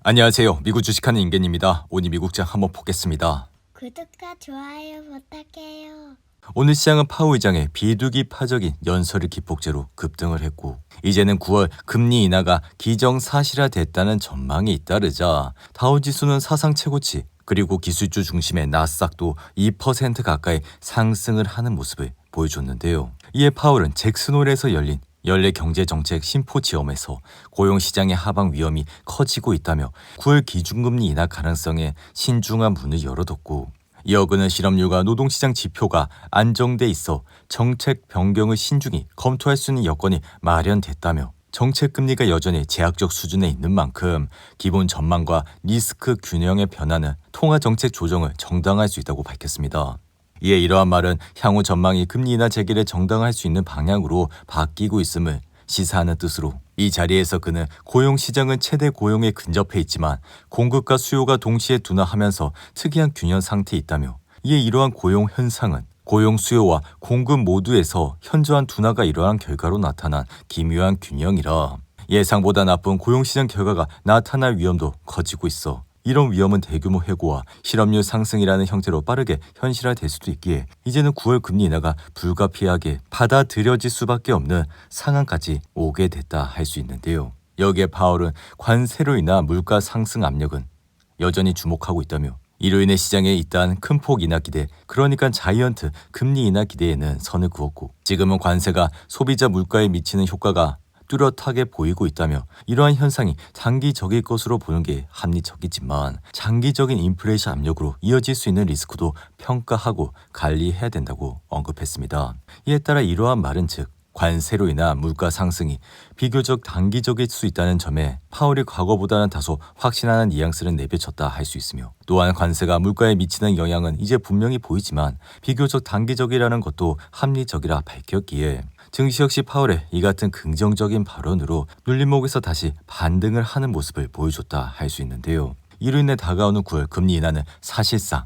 안녕하세요. 미국 주식하는 임겐입니다. 오늘 미국장 한번 보겠습니다. 구독과 좋아요 부탁해요. 오늘 시장은 파우 의장의 비둘기 파적인 연설을 기폭제로 급등을 했고 이제는 9월 금리 인하가 기정사실화됐다는 전망이 잇따르자 다우지수는 사상 최고치 그리고 기술주 중심의 나스닥도 2% 가까이 상승을 하는 모습을 보여줬는데요. 이에 파월은 잭슨홀에서 열린 연례 경제정책 심포지엄에서 고용시장의 하방 위험이 커지고 있다며 9월 기준금리 인하 가능성에 신중한 문을 열어뒀고 이어 그는 실업률과 노동시장 지표가 안정돼 있어 정책 변경을 신중히 검토할 수 있는 여건이 마련됐다며 정책 금리가 여전히 제약적 수준에 있는 만큼 기본 전망과 리스크 균형의 변화는 통화 정책 조정을 정당화할 수 있다고 밝혔습니다. 이에 이러한 말은 향후 전망이 금리 인하 재개를 정당화할 수 있는 방향으로 바뀌고 있음을 시사하는 뜻으로 이 자리에서 그는 고용시장은 최대 고용에 근접해 있지만 공급과 수요가 동시에 둔화하면서 특이한 균형 상태에 있다며 이에 이러한 고용 현상은 고용 수요와 공급 모두에서 현저한 둔화가 일어난 결과로 나타난 기묘한 균형이라 예상보다 나쁜 고용시장 결과가 나타날 위험도 커지고 있어 이런 위험은 대규모 해고와 실업률 상승이라는 형태로 빠르게 현실화될 수도 있기에 이제는 9월 금리 인하가 불가피하게 받아들여질 수밖에 없는 상황까지 오게 됐다 할 수 있는데요. 여기에 파월은 관세로 인한 물가 상승 압력은 여전히 주목하고 있다며 이로 인해 시장에 있던 큰 폭 인하 기대, 그러니까 자이언트 금리 인하 기대에는 선을 그었고 지금은 관세가 소비자 물가에 미치는 효과가 뚜렷하게 보이고 있다며 이러한 현상이 단기적일 것으로 보는 게 합리적이지만 장기적인 인플레이션 압력으로 이어질 수 있는 리스크도 평가하고 관리해야 된다고 언급했습니다. 이에 따라 이러한 말은 즉 관세로 인한 물가 상승이 비교적 단기적일 수 있다는 점에 파월이 과거보다는 다소 확신하는 뉘앙스를 내비쳤다 할 수 있으며 또한 관세가 물가에 미치는 영향은 이제 분명히 보이지만 비교적 단기적이라는 것도 합리적이라 밝혔기에 증시 역시 파월의 이 같은 긍정적인 발언으로 눌림목에서 다시 반등을 하는 모습을 보여줬다 할 수 있는데요. 이로 인해 다가오는 9월 금리 인하는 사실상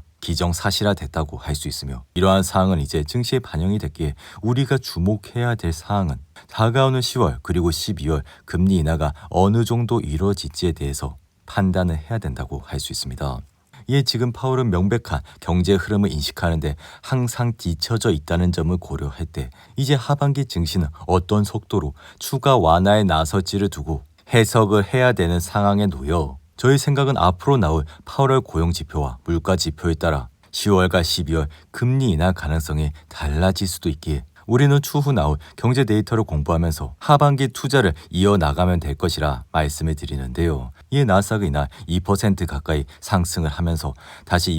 기정사실화됐다고 할 수 있으며 이러한 사항은 이제 증시에 반영이 됐기에 우리가 주목해야 될 사항은 다가오는 10월 그리고 12월 금리 인하가 어느 정도 이루어질지에 대해서 판단을 해야 된다고 할 수 있습니다. 이에 지금 파월은 명백한 경제 흐름을 인식하는데 항상 뒤처져 있다는 점을 고려할 때 이제 하반기 증시는 어떤 속도로 추가 완화에 나설지를 두고 해석을 해야 되는 상황에 놓여 저희 생각은 앞으로 나올 8월 고용지표와 물가지표에 따라 10월과 12월 금리 인하 가능성이 달라질 수도 있기에 우리는 추후 나올 경제 데이터를 공부하면서 하반기 투자를 이어나가면 될 것이라 말씀을 드리는데요. 이에 나스닥이 이날 2% 가까이 상승을 하면서 다시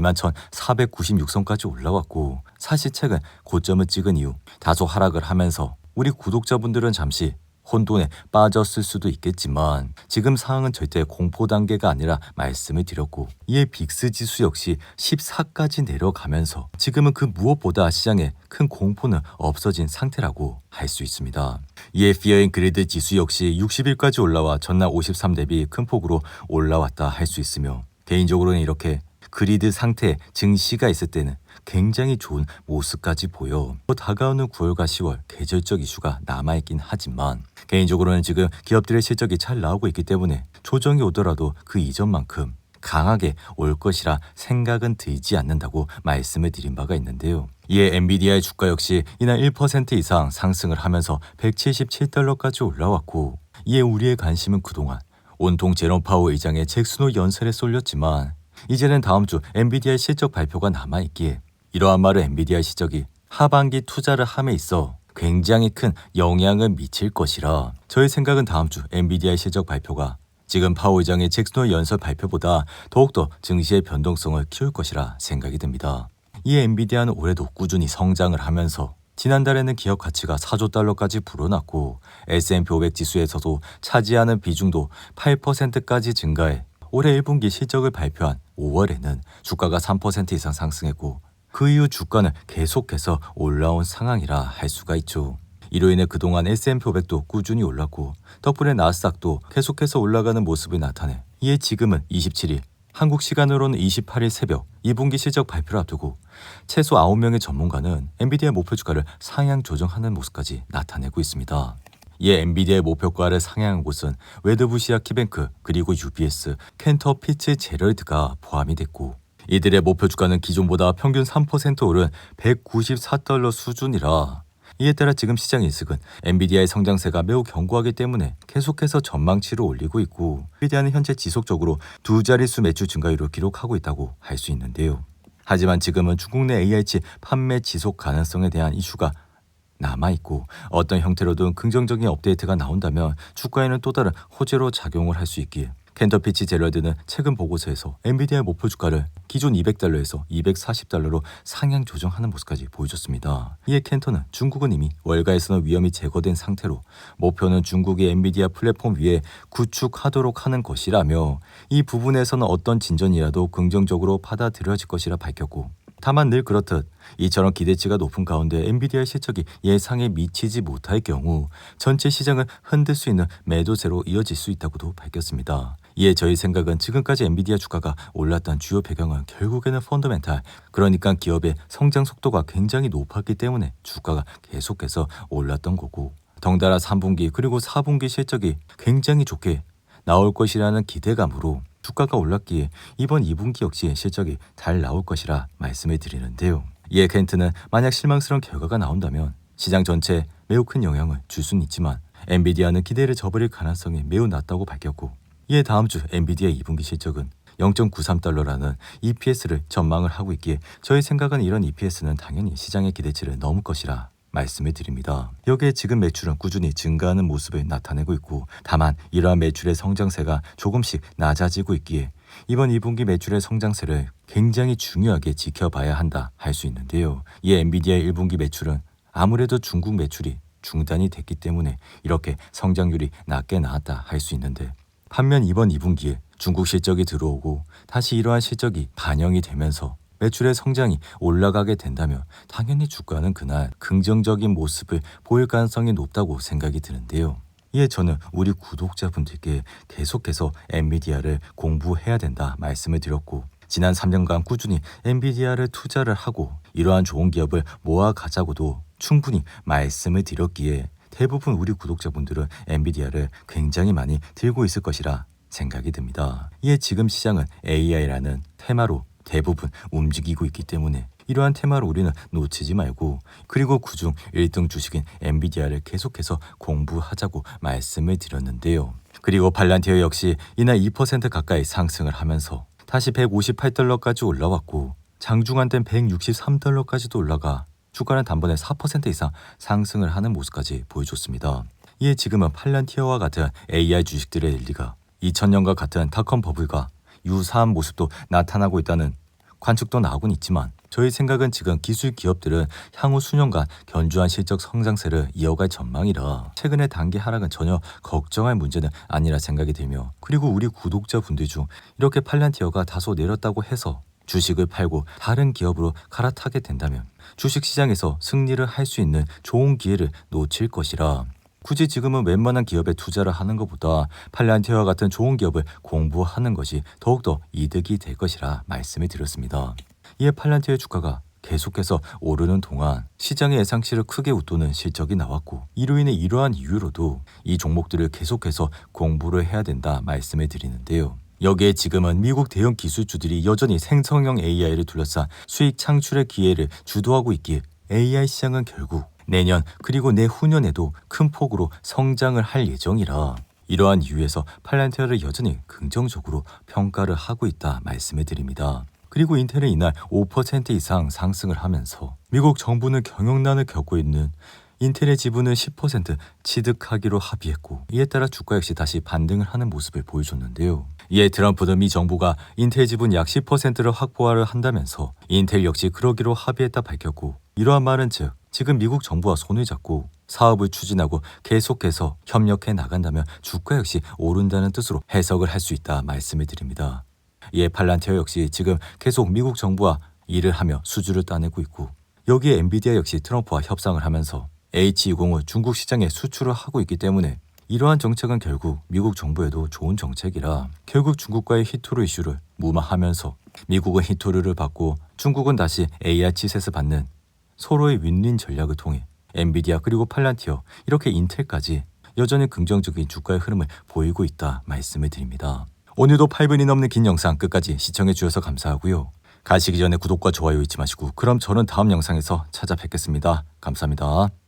21,496선까지 올라왔고 사실 최근 고점을 찍은 이후 다소 하락을 하면서 우리 구독자분들은 잠시 혼돈에 빠졌을 수도 있겠지만 지금 상황은 절대 공포 단계가 아니라 말씀을 드렸고 이에 빅스 지수 역시 14까지 내려가면서 지금은 그 무엇보다 시장에 큰 공포는 없어진 상태라고 할 수 있습니다. 이에 피어인 그리드 지수 역시 60일까지 올라와 전날 53 대비 큰 폭으로 올라왔다 할 수 있으며 개인적으로는 이렇게 그리드 상태에 증시가 있을 때는 굉장히 좋은 모습까지 보여 다가오는 9월과 10월 계절적 이슈가 남아있긴 하지만 개인적으로는 지금 기업들의 실적이 잘 나오고 있기 때문에 조정이 오더라도 그 이전만큼 강하게 올 것이라 생각은 들지 않는다고 말씀을 드린 바가 있는데요. 이에 엔비디아의 주가 역시 이날 1% 이상 상승을 하면서 177달러까지 올라왔고 이에 우리의 관심은 그동안 온통 제롬 파월 의장의 잭슨홀 연설에 쏠렸지만 이제는 다음 주 엔비디아의 실적 발표가 남아있기에 이러한 말은 엔비디아의 실적이 하반기 투자를 함에 있어 굉장히 큰 영향을 미칠 것이라 저의 생각은 다음 주 엔비디아의 실적 발표가 지금 파월 의장의 잭슨홀 연설 발표보다 더욱더 증시의 변동성을 키울 것이라 생각이 듭니다. 이에 엔비디아는 올해도 꾸준히 성장을 하면서 지난달에는 기업 가치가 4조 달러까지 불어났고 S&P 500 지수에서도 차지하는 비중도 8%까지 증가해 올해 1분기 실적을 발표한 5월에는 주가가 3% 이상 상승했고 그 이후 주가는 계속해서 올라온 상황이라 할 수가 있죠. 이로 인해 그동안 S&P 500도 꾸준히 올랐고 덕분에 나스닥도 계속해서 올라가는 모습을 나타내 이에 지금은 27일 한국 시간으로는 28일 새벽 2분기 실적 발표를 앞두고 최소 9명의 전문가는 엔비디아 목표 주가를 상향 조정하는 모습까지 나타내고 있습니다. 이에 엔비디아의 목표가를 상향한 곳은 웨드부시아 키뱅크 그리고 UBS, 캔터 피츠제럴드가 포함이 됐고 이들의 목표 주가는 기존보다 평균 3% 오른 $194 수준이라 이에 따라 지금 시장 인식은 엔비디아의 성장세가 매우 견고하기 때문에 계속해서 전망치를 올리고 있고 엔비디아는 현재 지속적으로 두 자릿수 매출 증가율을 기록하고 있다고 할 수 있는데요. 하지만 지금은 중국 내 AI칩 판매 지속 가능성에 대한 이슈가 남아있고 어떤 형태로든 긍정적인 업데이트가 나온다면 주가에는 또 다른 호재로 작용을 할 수 있기에 캔터피치 제럴드는 최근 보고서에서 엔비디아의 목표 주가를 기존 $200에서 $240로 상향 조정하는 모습까지 보여줬습니다. 이에 캔터는 중국은 이미 월가에서는 위험이 제거된 상태로 목표는 중국의 엔비디아 플랫폼 위에 구축하도록 하는 것이라며 이 부분에서는 어떤 진전이라도 긍정적으로 받아들여질 것이라 밝혔고 다만 늘 그렇듯 이처럼 기대치가 높은 가운데 엔비디아의 실적이 예상에 미치지 못할 경우 전체 시장을 흔들 수 있는 매도세로 이어질 수 있다고도 밝혔습니다. 이에 저희 생각은 지금까지 엔비디아 주가가 올랐던 주요 배경은 결국에는 펀더멘탈, 그러니까 기업의 성장 속도가 굉장히 높았기 때문에 주가가 계속해서 올랐던 거고 덩달아 3분기 그리고 4분기 실적이 굉장히 좋게 나올 것이라는 기대감으로 주가가 올랐기에 이번 2분기 역시 실적이 잘 나올 것이라 말씀을 드리는데요. 이에 켄트는 만약 실망스러운 결과가 나온다면 시장 전체에 매우 큰 영향을 줄 수는 있지만 엔비디아는 기대를 저버릴 가능성이 매우 낮다고 밝혔고 이에 다음 주 엔비디아 2분기 실적은 $0.93라는 EPS를 전망을 하고 있기에 저희 생각은 이런 EPS는 당연히 시장의 기대치를 넘을 것이라 말씀을 드립니다. 여기에 지금 매출은 꾸준히 증가하는 모습을 나타내고 있고 다만 이러한 매출의 성장세가 조금씩 낮아지고 있기에 이번 2분기 매출의 성장세를 굉장히 중요하게 지켜봐야 한다 할 수 있는데요. 이에 엔비디아의 1분기 매출은 아무래도 중국 매출이 중단이 됐기 때문에 이렇게 성장률이 낮게 나왔다 할 수 있는데 반면 이번 2분기에 중국 실적이 들어오고 다시 이러한 실적이 반영이 되면서 매출의 성장이 올라가게 된다면 당연히 주가는 그날 긍정적인 모습을 보일 가능성이 높다고 생각이 드는데요. 이에 저는 우리 구독자분들께 계속해서 엔비디아를 공부해야 된다 말씀을 드렸고 지난 3년간 꾸준히 엔비디아를 투자를 하고 이러한 좋은 기업을 모아가자고도 충분히 말씀을 드렸기에 대부분 우리 구독자분들은 엔비디아를 굉장히 많이 들고 있을 것이라 생각이 듭니다. 이에 지금 시장은 AI라는 테마로 대부분 움직이고 있기 때문에 이러한 테마를 우리는 놓치지 말고 그리고 그중 1등 주식인 엔비디아를 계속해서 공부하자고 말씀을 드렸는데요. 그리고 팔란티어 역시 이날 2% 가까이 상승을 하면서 다시 $158까지 올라왔고 장중한 땐 $163까지도 올라가 주가는 단번에 4% 이상 상승을 하는 모습까지 보여줬습니다. 이에 지금은 팔란티어와 같은 AI 주식들의 랠리가 2000년과 같은 닷컴 버블과 유사한 모습도 나타나고 있다는 관측도 나오곤 있지만 저희 생각은 지금 기술 기업들은 향후 수년간 견조한 실적 성장세를 이어갈 전망이라 최근의 단기 하락은 전혀 걱정할 문제는 아니라 생각이 들며 그리고 우리 구독자분들 중 이렇게 팔란티어가 다소 내렸다고 해서 주식을 팔고 다른 기업으로 갈아타게 된다면 주식시장에서 승리를 할 수 있는 좋은 기회를 놓칠 것이라 굳이 지금은 웬만한 기업에 투자를 하는 것보다 팔란티어와 같은 좋은 기업을 공부하는 것이 더욱더 이득이 될 것이라 말씀을 드렸습니다. 이에 팔란티어의 주가가 계속해서 오르는 동안 시장의 예상치를 크게 웃도는 실적이 나왔고 이로 인해 이러한 이유로도 이 종목들을 계속해서 공부를 해야 된다 말씀을 드리는데요. 여기에 지금은 미국 대형 기술주들이 여전히 생성형 AI를 둘러싼 수익 창출의 기회를 주도하고 있기에 AI 시장은 결국 내년 그리고 내후년에도 큰 폭으로 성장을 할 예정이라 이러한 이유에서 팔란티어를 여전히 긍정적으로 평가를 하고 있다 말씀을 드립니다. 그리고 인텔은 이날 5% 이상 상승을 하면서 미국 정부는 경영난을 겪고 있는 인텔의 지분을 10% 취득하기로 합의했고 이에 따라 주가 역시 다시 반등을 하는 모습을 보여줬는데요. 이에 트럼프는 미 정부가 인텔 지분 약 10%를 확보하려 한다면서 인텔 역시 그러기로 합의했다 밝혔고 이러한 말은 즉 지금 미국 정부와 손을 잡고 사업을 추진하고 계속해서 협력해 나간다면 주가 역시 오른다는 뜻으로 해석을 할 수 있다 말씀을 드립니다. 이에 팔란티어 역시 지금 계속 미국 정부와 일을 하며 수주를 따내고 있고 여기에 엔비디아 역시 트럼프와 협상을 하면서 H20을 중국 시장에 수출을 하고 있기 때문에 이러한 정책은 결국 미국 정부에도 좋은 정책이라 결국 중국과의 히토르 이슈를 무마하면서 미국은 히토르를 받고 중국은 다시 AI 칩셋을 받는 서로의 윈윈 전략을 통해 엔비디아 그리고 팔란티어 이렇게 인텔까지 여전히 긍정적인 주가의 흐름을 보이고 있다 말씀을 드립니다. 오늘도 8분이 넘는 긴 영상 끝까지 시청해 주셔서 감사하고요. 가시기 전에 구독과 좋아요 잊지 마시고 그럼 저는 다음 영상에서 찾아뵙겠습니다. 감사합니다.